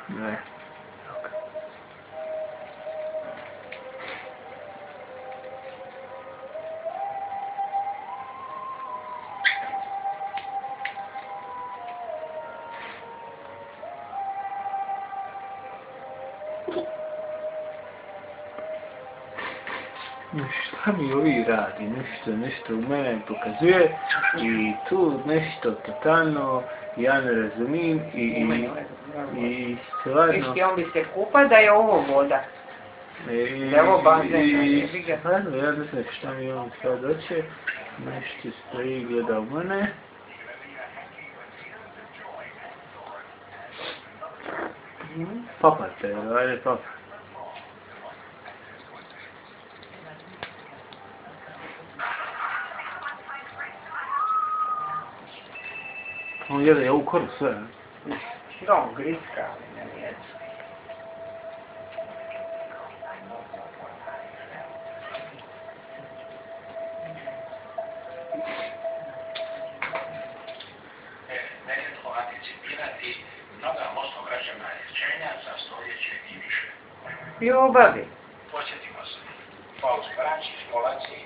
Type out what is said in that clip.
Ne. Šta mi ovi radi? Nešto u mene pokazuje i tu nešto totalno ja ne razumijem i stvarno... Višti, on bi se kupa da je ovo voda. Da je ovo bazen. Stvarno, ja ne znam šta mi on sad hoće. Nešto stoji i gleda u mene. Papate, ajde papa. On jede ovu koru sve, ne? Da, on griska, ali ne jede. Nerijetko anticipirati mnoga mostograđevna rješenja za stoljeće i više. Ljubavi. Posjetimo se. Faust Brančić, Polaci,